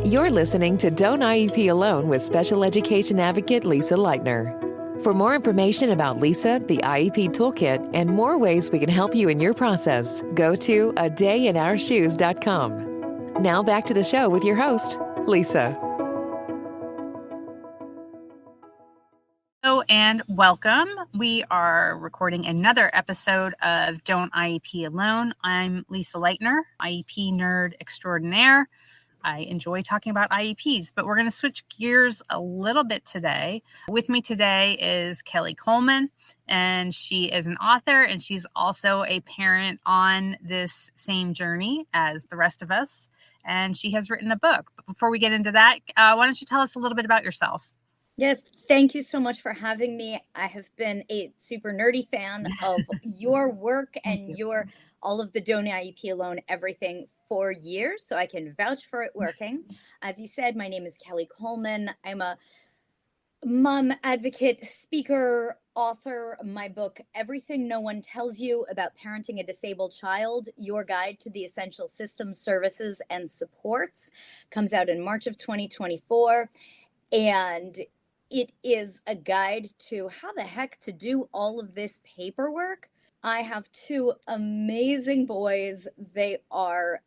You're listening to Don't IEP Alone with special education advocate Lisa Lightner. For more information about Lisa, the IEP Toolkit, and more ways we can help you in your process, go to adayinourshoes.com. Now back to the show with your host, Lisa. Hello and welcome. We are recording another episode of Don't IEP Alone. I'm Lisa Lightner, IEP nerd extraordinaire. I enjoy talking about IEPs, but we're going to switch gears a little bit today. With me today is Kelley Coleman, and she is an author, and she's also a parent on this same journey as the rest of us, and she has written a book. But before we get into that, why don't you tell us a little bit about yourself? Yes, thank you so much for having me. I have been a super nerdy fan of your work and all of the Don't IEP Alone everything for years, so I can vouch for it working. As you said, my name is Kelley Coleman. I'm a mom advocate, speaker, author. My book, Everything No One Tells You About Parenting a Disabled Child, Your Guide to the Essential Systems, Services, and Supports, comes out in March of 2024. And it is a guide to how the heck to do all of this paperwork. I have two amazing boys. They are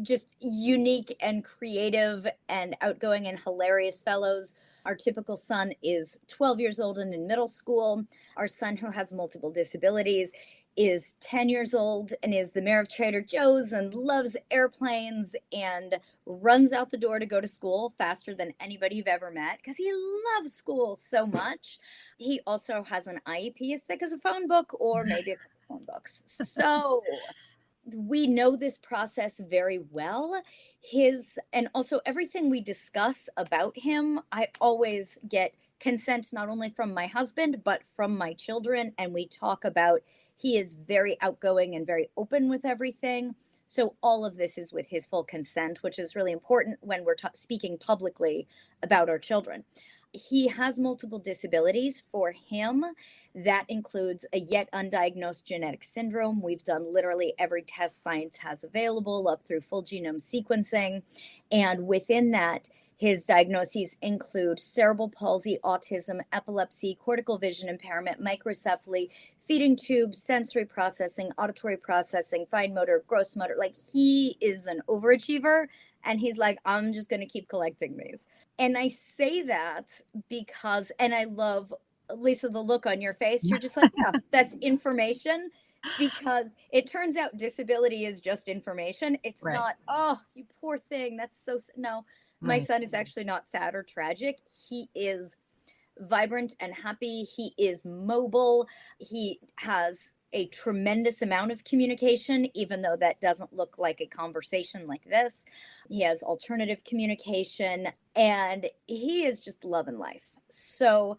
just unique and creative and outgoing and hilarious fellows. Our typical son is 12 years old and in middle school. Our son, who has multiple disabilities, is 10 years old and is the mayor of Trader Joe's and loves airplanes and runs out the door to go to school faster than anybody you've ever met because he loves school so much. He also has an IEP as thick as a phone book, or maybe a couple phone books. So we know this process very well. And also everything we discuss about him, I always get consent not only from my husband, but from my children. And we talk about, he is very outgoing and very open with everything. So all of this is with his full consent, which is really important when we're speaking publicly about our children. He has multiple disabilities. For him, that includes a yet undiagnosed genetic syndrome. We've done literally every test science has available up through full genome sequencing. And within that, his diagnoses include cerebral palsy, autism, epilepsy, cortical vision impairment, microcephaly, feeding tube, sensory processing, auditory processing, fine motor, gross motor. Like, he is an overachiever, and he's like, I'm just going to keep collecting these. And I say that because, and I love, Lisa, the look on your face. You're just like, yeah, that's information. Because it turns out disability is just information. It's Right. Not, oh, you poor thing. That's so, no. My son is actually not sad or tragic. He is vibrant and happy. He is mobile. He has a tremendous amount of communication, even though that doesn't look like a conversation like this. He has alternative communication, and he is just loving life. So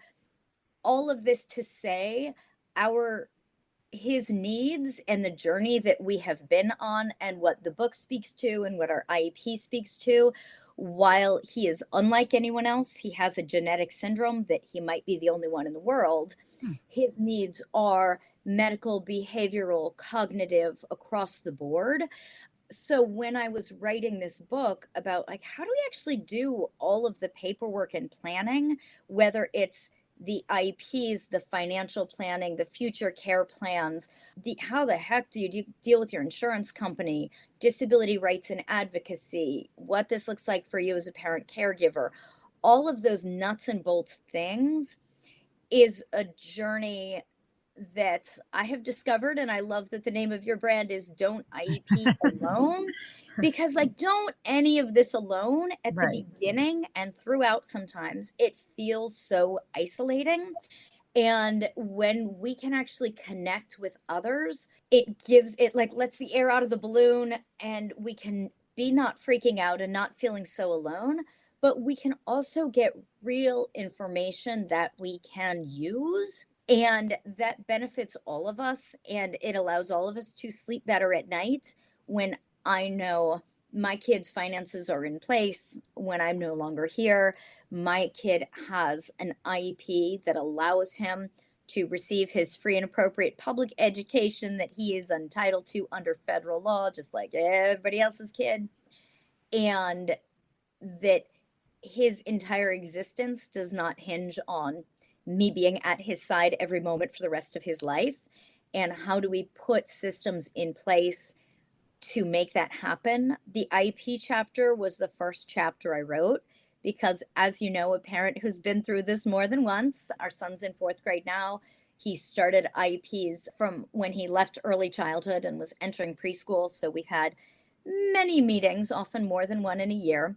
all of this to say, his needs and the journey that we have been on, and what the book speaks to and what our IEP speaks to, while he is unlike anyone else, he has a genetic syndrome that he might be the only one in the world. His needs are medical, behavioral, cognitive, across the board. So when I was writing this book about, like, how do we actually do all of the paperwork and planning, whether it's the IEPs, the financial planning, the future care plans, how the heck do you deal with your insurance company, disability rights and advocacy, what this looks like for you as a parent caregiver, all of those nuts and bolts things is a journey that I have discovered. And I love that the name of your brand is Don't IEP Alone, because, like, don't any of this alone at the beginning and throughout. Sometimes it feels so isolating. And when we can actually connect with others, it gives it, like, lets the air out of the balloon, and we can be not freaking out and not feeling so alone. But we can also get real information that we can use, and that benefits all of us. And it allows all of us to sleep better at night when I know my kids' finances are in place, when I'm no longer here. My kid has an IEP that allows him to receive his free and appropriate public education that he is entitled to under federal law, just like everybody else's kid. And that his entire existence does not hinge on me being at his side every moment for the rest of his life. And how do we put systems in place to make that happen? The IEP chapter was the first chapter I wrote because, as you know, a parent who's been through this more than once, our son's in 4th grade now. He started IEPs from when he left early childhood and was entering preschool. So we've had many meetings, often more than one in a year,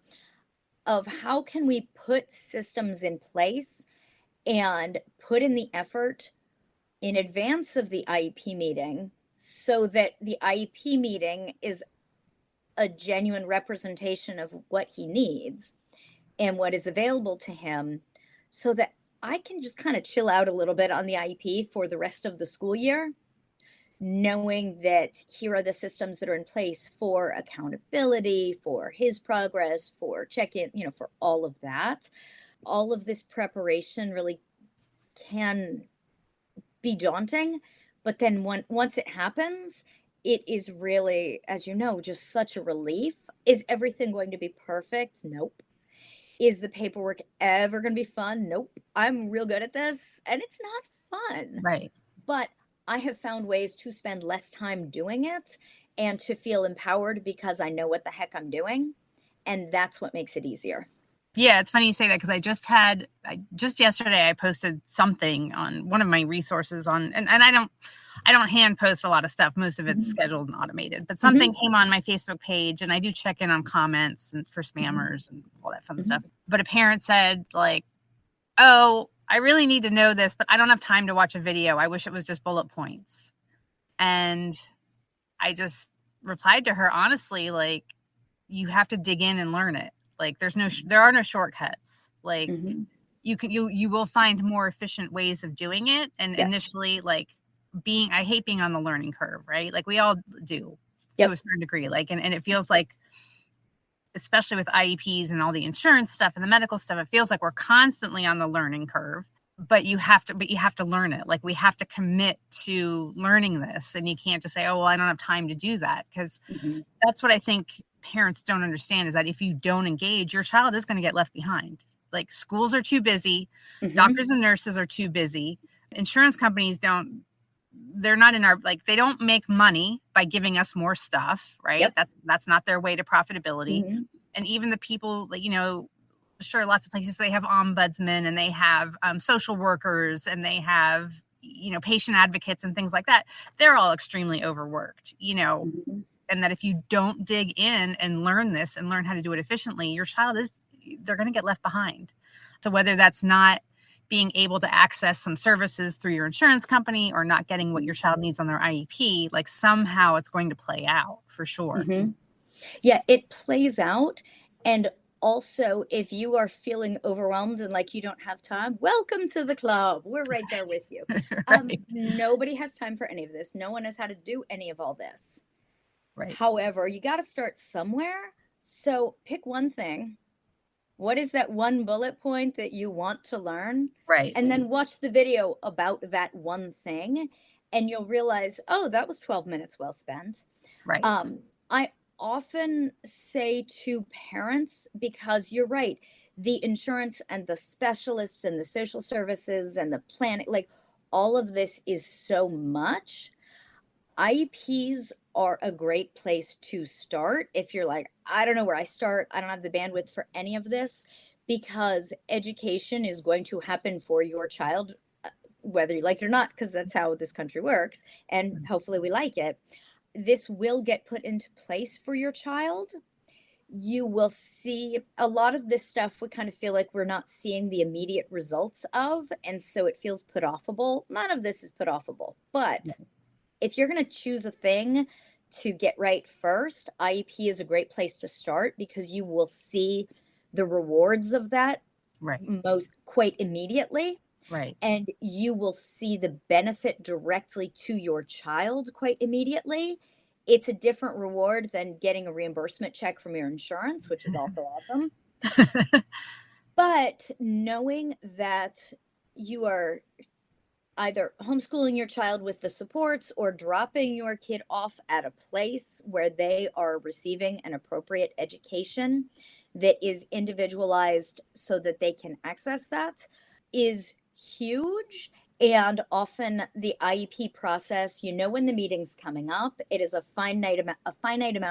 of how can we put systems in place and put in the effort in advance of the IEP meeting so that the IEP meeting is a genuine representation of what he needs and what is available to him, so that I can just kind of chill out a little bit on the IEP for the rest of the school year, knowing that here are the systems that are in place for accountability, for his progress, for check-in, for all of that. All of this preparation really can be daunting, but then once it happens, it is really, as you know, just such a relief. Is everything going to be perfect? Nope. Is the paperwork ever going to be fun? Nope. I'm real good at this, and it's not fun. Right. But I have found ways to spend less time doing it and to feel empowered because I know what the heck I'm doing. And that's what makes it easier. Yeah, it's funny you say that because just yesterday I posted something on one of my resources and I don't hand post a lot of stuff. Most of it's scheduled and automated, but something came on my Facebook page, and I do check in on comments and for spammers and all that fun stuff. But a parent said, like, "Oh, I really need to know this, but I don't have time to watch a video. I wish it was just bullet points." And I just replied to her honestly, like, you have to dig in and learn it. Like, there are no shortcuts. Like, you will find more efficient ways of doing it. And initially, like, I hate being on the learning curve, right? Like, we all do to a certain degree. Like, and it feels like, especially with IEPs and all the insurance stuff and the medical stuff, it feels like we're constantly on the learning curve, but you have to learn it. Like, we have to commit to learning this, and you can't just say, "Oh, well, I don't have time to do that." Because that's what I think parents don't understand, is that if you don't engage, your child is going to get left behind. Like, schools are too busy. Doctors and nurses are too busy. Insurance companies they're not in our, like, they don't make money by giving us more stuff, right? That's not their way to profitability. And even the people, like, sure, lots of places, they have ombudsmen and they have social workers and they have, patient advocates and things like that. They're all extremely overworked, and that if you don't dig in and learn this and learn how to do it efficiently, your child they're going to get left behind. So whether that's not being able to access some services through your insurance company or not getting what your child needs on their IEP, like, somehow it's going to play out for sure. Yeah, it plays out. And also, if you are feeling overwhelmed and like you don't have time, welcome to the club. We're right there with you. Right. Nobody has time for any of this. No one knows how to do any of all this. Right. However, you got to start somewhere. So pick one thing. What is that one bullet point that you want to learn? Right. And then watch the video about that one thing, and you'll realize, oh, that was 12 minutes well spent. Right. I often say to parents, because you're right, the insurance and the specialists and the social services and the planning, like, all of this is so much. IEPs are a great place to start if you're like, I don't know where I start. I don't have the bandwidth for any of this, because education is going to happen for your child, whether you like it or not, because that's how this country works. And hopefully we like it. This will get put into place for your child. You will see a lot of this stuff. We kind of feel like we're not seeing the immediate results of, and so it feels put offable. None of this is put offable, but if you're going to choose a thing to get right first, IEP is a great place to start, because you will see the rewards of that quite immediately. Right. And you will see the benefit directly to your child quite immediately. It's a different reward than getting a reimbursement check from your insurance, which is also awesome. But knowing that you are either homeschooling your child with the supports or dropping your kid off at a place where they are receiving an appropriate education, that is individualized so that they can access that is huge. And often the IEP process, when the meeting's coming up, it is a finite amount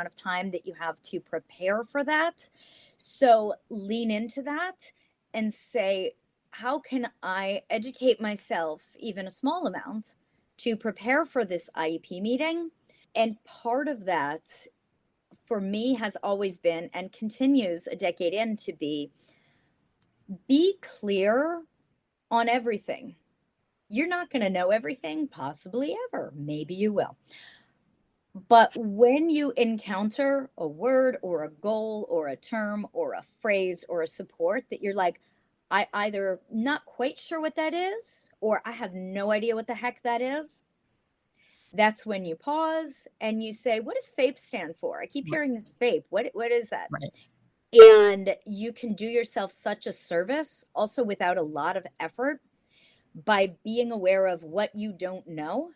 of time that you have to prepare for that. So lean into that and say, how can I educate myself, even a small amount, to prepare for this IEP meeting? And part of that for me has always been, and continues a decade in to be clear on everything. You're not going to know everything, possibly ever. Maybe you will. But when you encounter a word or a goal or a term or a phrase or a support that you're like, I either not quite sure what that is, or I have no idea what the heck that is, that's when you pause and you say, what does FAPE stand for? I keep hearing this FAPE. What is that? Right. And you can do yourself such a service, also without a lot of effort, by being aware of what you don't know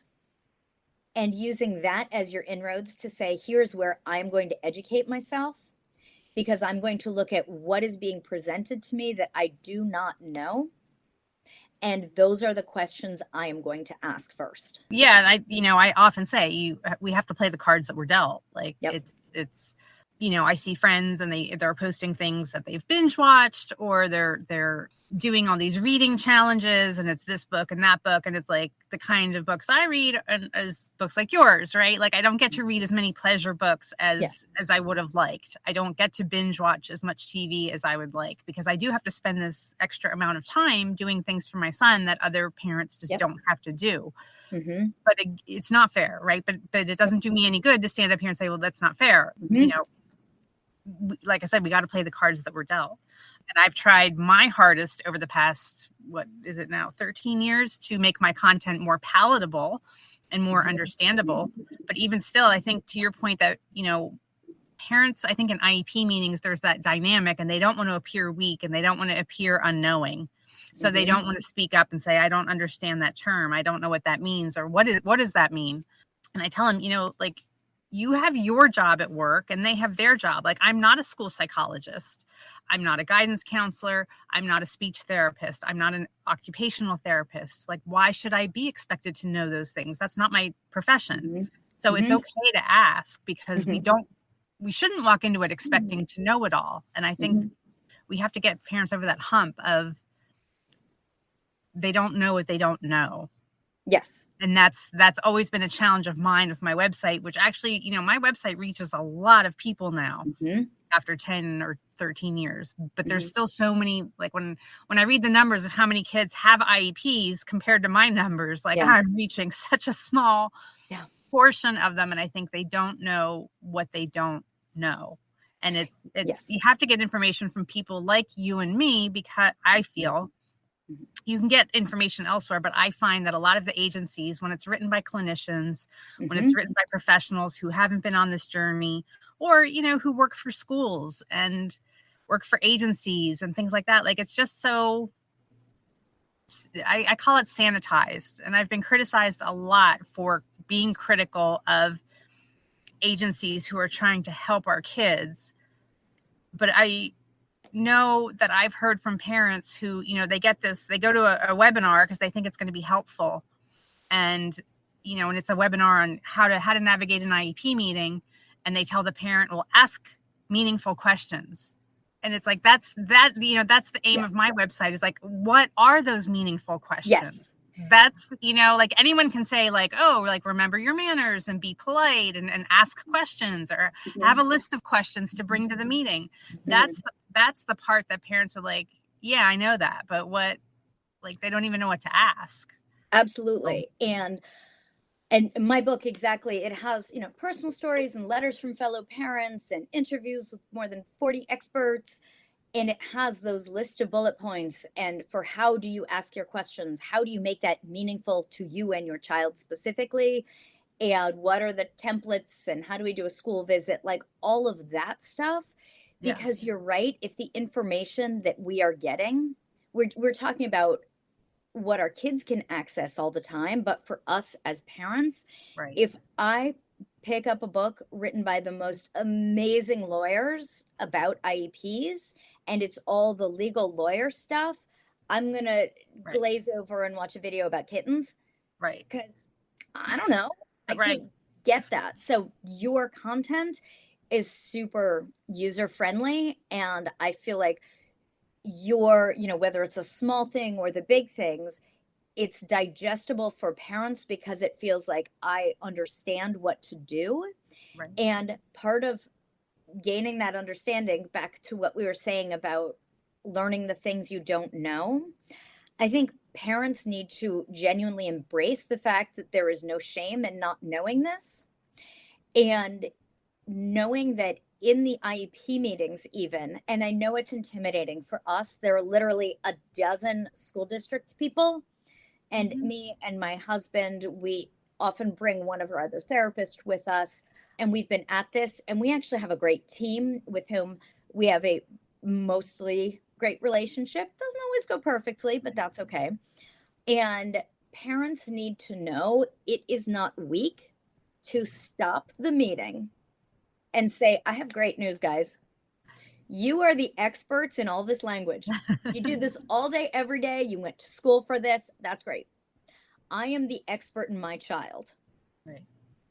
and using that as your inroads to say, here's where I'm going to educate myself, because I'm going to look at what is being presented to me that I do not know. And those are the questions I am going to ask first. Yeah. And I often say we have to play the cards that we're dealt. Like it's, I see friends and they're posting things that they've binge watched, or they're doing all these reading challenges, and it's this book and that book. And it's like the kind of books I read as books like yours, right? Like I don't get to read as many pleasure books as I would have liked. I don't get to binge watch as much TV as I would like, because I do have to spend this extra amount of time doing things for my son that other parents just don't have to do. Mm-hmm. But it's not fair, right? But it doesn't do me any good to stand up here and say, well, that's not fair. Mm-hmm. Like I said, we got to play the cards that we're dealt. And I've tried my hardest over the past, 13 years to make my content more palatable and more understandable. But even still, I think to your point that, parents, I think in IEP meetings, there's that dynamic, and they don't want to appear weak and they don't want to appear unknowing. So they don't want to speak up and say, I don't understand that term. I don't know what that means, or what does that mean? And I tell them, you have your job at work and they have their job. Like, I'm not a school psychologist. I'm not a guidance counselor. I'm not a speech therapist. I'm not an occupational therapist. Like, why should I be expected to know those things? That's not my profession. Mm-hmm. So it's okay to ask, because we shouldn't walk into it expecting to know it all. And I think we have to get parents over that hump of they don't know what they don't know. Yes. And that's always been a challenge of mine with my website, which actually, my website reaches a lot of people now after 10 or 13 years. But there's still so many, like when I read the numbers of how many kids have IEPs compared to my numbers, I'm reaching such a small portion of them. And I think they don't know what they don't know. And it's you have to get information from people like you and me, because I feel you can get information elsewhere, but I find that a lot of the agencies, when it's written by clinicians, when it's written by professionals who haven't been on this journey, or, who work for schools and work for agencies and things like that, like, it's just so, I call it sanitized. And I've been criticized a lot for being critical of agencies who are trying to help our kids. But I know that I've heard from parents who, they get this, they go to a webinar because they think it's going to be helpful. And, and it's a webinar on how to navigate an IEP meeting. And they tell the parent, well, ask meaningful questions. And it's like, that's the aim of my website, is like, what are those meaningful questions? Yes. That's, like anyone can say, like, oh, like, remember your manners and be polite and ask questions, or have a list of questions to bring to the meeting. That's the part that parents are like, yeah, I know that, but what, like, they don't even know what to ask. Absolutely. And my book, exactly, it has, personal stories and letters from fellow parents and interviews with more than 40 experts. And it has those list of bullet points. And for how do you ask your questions? How do you make that meaningful to you and your child specifically? And what are the templates? And how do we do a school visit? Like, all of that stuff. Because you're right. If the information that we are getting, we're talking about what our kids can access all the time. But for us as parents, if I pick up a book written by the most amazing lawyers about IEPs, and it's all the legal lawyer stuff, I'm going to glaze over and watch a video about kittens. Right. Because I don't know. I Right. can't get that. So your content is super user friendly. And I feel like whether it's a small thing or the big things, it's digestible for parents because it feels like I understand what to do. Right. And part of gaining that understanding, back to what we were saying about learning the things you don't know, I think parents need to genuinely embrace the fact that there is no shame in not knowing this, and knowing that in the IEP meetings even, and I know it's intimidating for us, there are literally a dozen school district people, and me and my husband, we often bring one of our other therapists with us, and we've been at this, and we actually have a great team with whom we have a mostly great relationship. Doesn't always go perfectly, but that's okay. And parents need to know it is not weak to stop the meeting and say, I have great news, guys. You are the experts in all this language. You do this all day, every day. You went to school for this. That's great. I am the expert in my child. Right.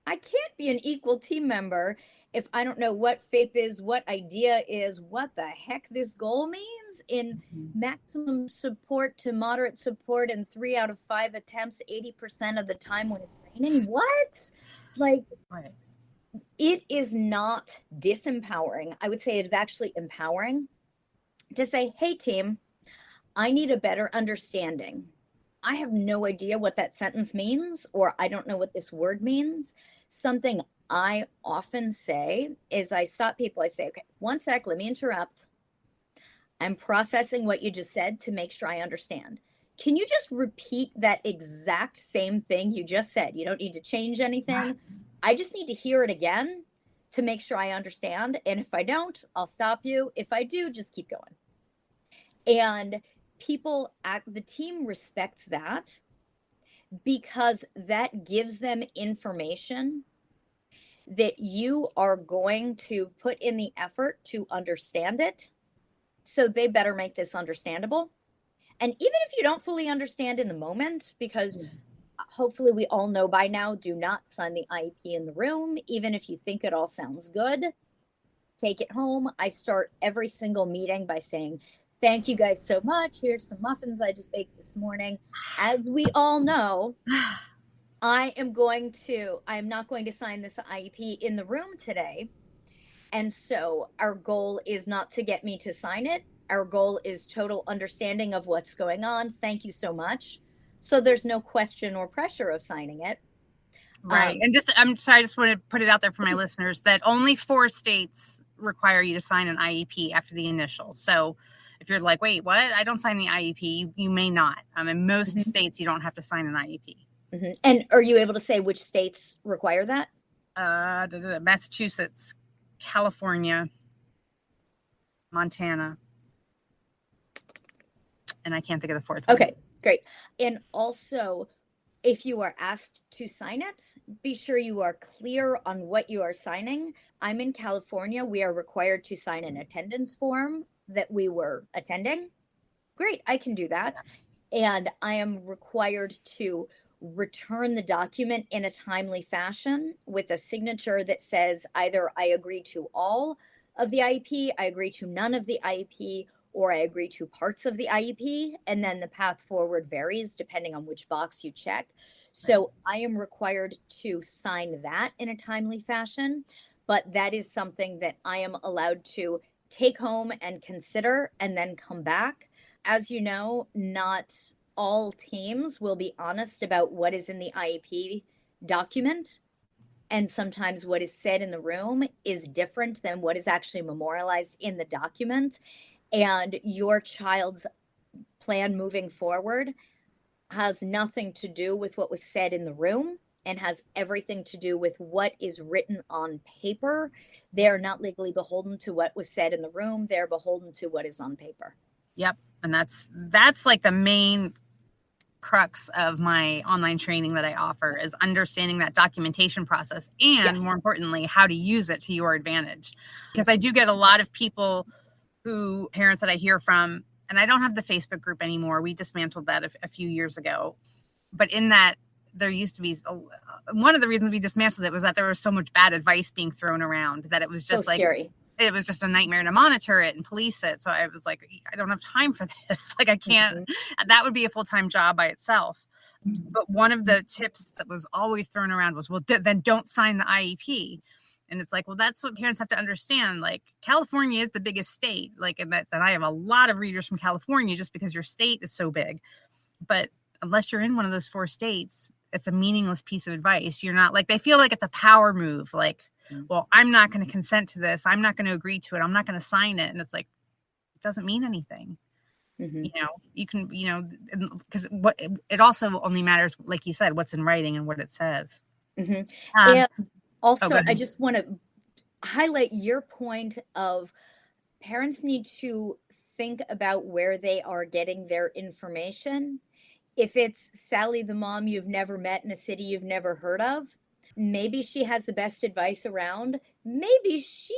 I can't be an equal team member if I don't know what FAPE is, what IDEA is, what the heck this goal means in maximum support to moderate support in 3 out of 5 attempts, 80% of the time when it's raining. What? Like, right. It is not disempowering. I would say it is actually empowering to say, hey, team, I need a better understanding. I have no idea what that sentence means, or I don't know what this word means. Something I often say is I stop people. I say, okay, one sec, let me interrupt. I'm processing what you just said to make sure I understand. Can you just repeat that exact same thing you just said? You don't need to change anything. I just need to hear it again to make sure I understand. And if I don't, I'll stop you. If I do, just keep going. And the team respects that because that gives them information that you are going to put in the effort to understand it. So they better make this understandable. And even if you don't fully understand in the moment, because hopefully we all know by now, do not sign the IEP in the room. Even if you think it all sounds good, take it home. I start every single meeting by saying, thank you guys so much. Here's some muffins I just baked this morning. As we all know, I am not going to sign this IEP in the room today. And so our goal is not to get me to sign it. Our goal is total understanding of what's going on. Thank you so much. So there's no question or pressure of signing it. Right. And I'm sorry, I just want to put it out there for my listeners that only 4 states require you to sign an IEP after the initial. So if you're like, wait, what? I don't sign the IEP. You may not. In most states, you don't have to sign an IEP. And are you able to say which states require that? Massachusetts, California, Montana, and I can't think of the 4th one. Okay, great. And also, if you are asked to sign it, be sure you are clear on what you are signing. I'm in California. We are required to sign an attendance form that we were attending. Great, I can do that. And I am required to return the document in a timely fashion with a signature that says either I agree to all of the IEP, I agree to none of the IEP, or I agree to parts of the IEP. And then the path forward varies depending on which box you check. So I am required to sign that in a timely fashion, but that is something that I am allowed to take home and consider and then come back. As you know, not all teams will be honest about what is in the IEP document. And sometimes what is said in the room is different than what is actually memorialized in the document. And your child's plan moving forward has nothing to do with what was said in the room and has everything to do with what is written on paper. They're not legally beholden to what was said in the room. They're beholden to what is on paper. Yep. And that's like the main crux of my online training that I offer, is understanding that documentation process and, more importantly, how to use it to your advantage. Because I do get a lot of parents that I hear from, and I don't have the Facebook group anymore. We dismantled that a few years ago. But in that, there used to be one of the reasons we dismantled it was that there was so much bad advice being thrown around that it was just so scary. It was just a nightmare to monitor it and police it. So I was like, I don't have time for this. Like, I can't, that would be a full-time job by itself. But one of the tips that was always thrown around was, well, then don't sign the IEP. And it's like, well, that's what parents have to understand. Like, California is the biggest state. Like, and I have a lot of readers from California just because your state is so big. But unless you're in one of those 4 states, it's a meaningless piece of advice. You're not, like, they feel like it's a power move. Like, well, I'm not going to consent to this. I'm not going to agree to it. I'm not going to sign it. And it's like, it doesn't mean anything. You can, because it also only matters, like you said, what's in writing and what it says. And also, I just want to highlight your point of parents need to think about where they are getting their information. If it's Sally, the mom you've never met in a city you've never heard of, maybe she has the best advice around. Maybe she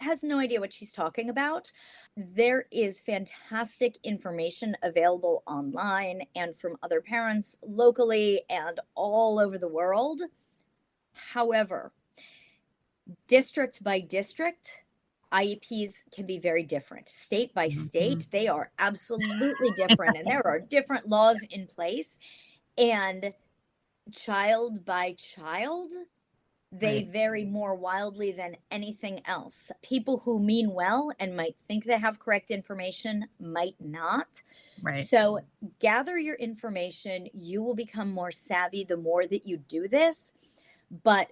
has no idea what she's talking about. There is fantastic information available online and from other parents locally and all over the world. However, district by district, IEPs can be very different. State by state, they are absolutely different. And there are different laws in place. And child by child, they vary more wildly than anything else. People who mean well and might think they have correct information might not. So gather your information. You will become more savvy the more that you do this. But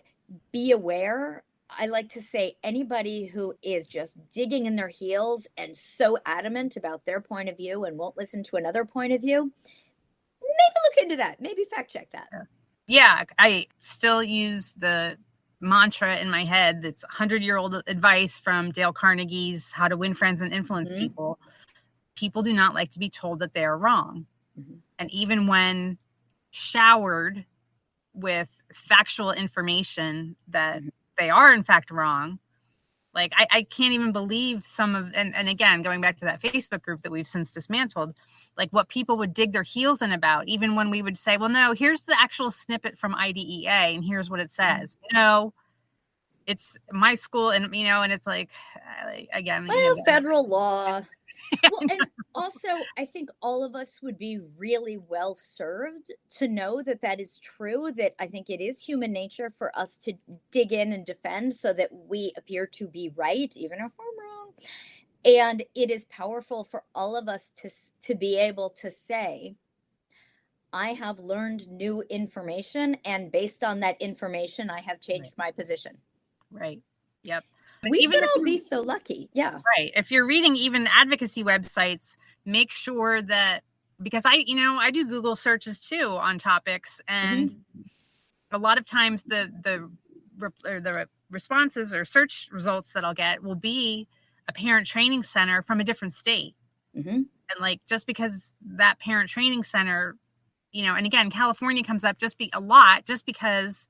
be aware. I like to say anybody who is just digging in their heels and so adamant about their point of view and won't listen to another point of view, maybe look into that. Maybe fact check that. Yeah, I still use the mantra in my head that's 100-year-old advice from Dale Carnegie's How to Win Friends and Influence People. People do not like to be told that they are wrong. And even when showered with factual information that they are in fact wrong, like I can't even believe some of, and again, going back to that Facebook group that we've since dismantled, like what people would dig their heels in about, even when we would say, well, no, here's the actual snippet from IDEA and here's what it says. No, it's my school. And, and it's like, again, federal law. Well, and also, I think all of us would be really well served to know that that is true, that I think it is human nature for us to dig in and defend so that we appear to be right, even if we're wrong. And it is powerful for all of us to be able to say, I have learned new information, and based on that information, I have changed my position. Yep. We should all be so lucky. Yeah. Right. If you're reading even advocacy websites, make sure that, because I do Google searches too on topics, and a lot of times the responses or search results that I'll get will be a parent training center from a different state. And like, just because that parent training center, and again, California comes up just because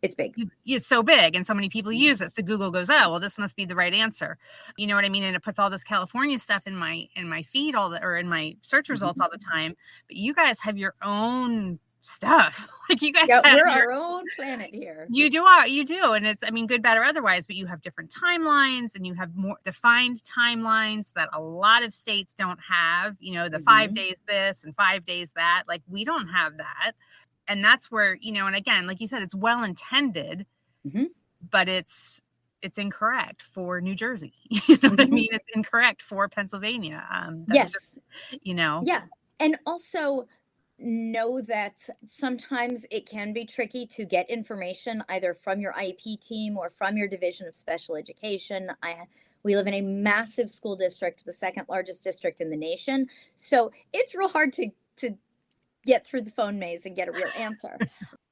it's big. It's so big and so many people use it. So Google goes, oh, well, this must be the right answer. You know what I mean? And it puts all this California stuff in my feed or in my search results all the time. But you guys have your own stuff. Like, you guys we're our own planet here. You do. And it's, good, bad, or otherwise, but you have different timelines and you have more defined timelines that a lot of states don't have, the 5 days this and 5 days that. Like, we don't have that. And that's where, and again, like you said, it's well intended, but it's incorrect for New Jersey. You know what I mean? It's incorrect for Pennsylvania. Yes. Yeah. And also know that sometimes it can be tricky to get information either from your IEP team or from your division of special education. We live in a massive school district, the second largest district in the nation. So it's real hard to get through the phone maze and get a real answer.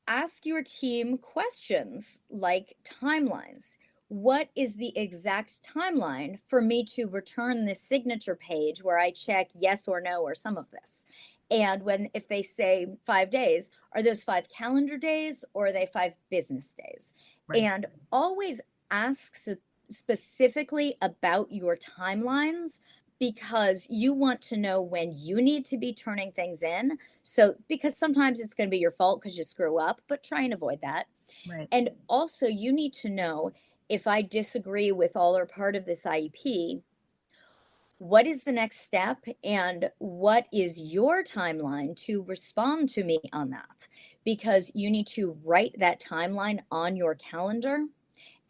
Ask your team questions like timelines. What is the exact timeline for me to return this signature page where I check yes or no or some of this? And if they say 5 days, are those 5 calendar days or are they 5 business days? Right. And always ask specifically about your timelines, because you want to know when you need to be turning things in. So, because sometimes it's going to be your fault because you screw up, but try and avoid that. Right. And also, you need to know, if I disagree with all or part of this IEP, what is the next step and what is your timeline to respond to me on that? Because you need to write that timeline on your calendar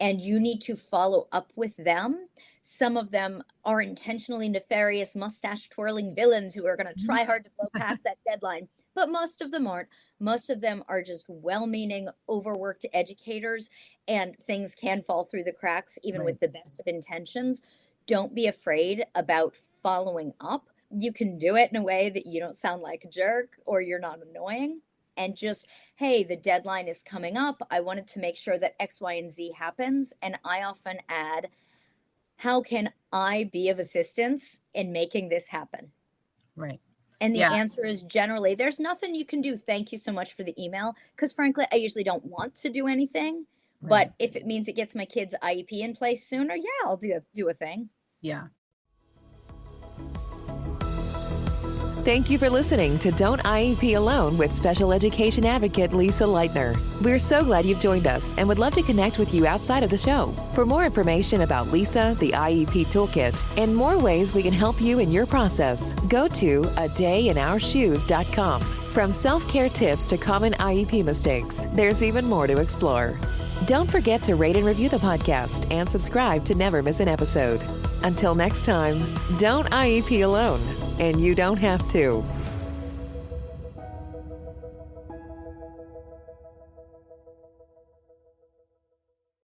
and you need to follow up with them. Some of them are intentionally nefarious, mustache twirling villains who are going to try hard to blow past that deadline, but most of them aren't. Most of them are just well-meaning, overworked educators, and things can fall through the cracks, even with the best of intentions. Don't be afraid about following up. You can do it in a way that you don't sound like a jerk or you're not annoying. And just, hey, the deadline is coming up. I wanted to make sure that X, Y, and Z happens. And I often add, how can I be of assistance in making this happen? Right. And the answer is generally, there's nothing you can do. Thank you so much for the email. Because frankly, I usually don't want to do anything. Right. But if it means it gets my kid's IEP in place sooner, I'll do a thing. Yeah. Thank you for listening to Don't IEP Alone with Special Education Advocate Lisa Lightner. We're so glad you've joined us and would love to connect with you outside of the show. For more information about Lisa, the IEP Toolkit, and more ways we can help you in your process, go to adayinourshoes.com. From self-care tips to common IEP mistakes, there's even more to explore. Don't forget to rate and review the podcast and subscribe to never miss an episode. Until next time, don't IEP alone, and you don't have to.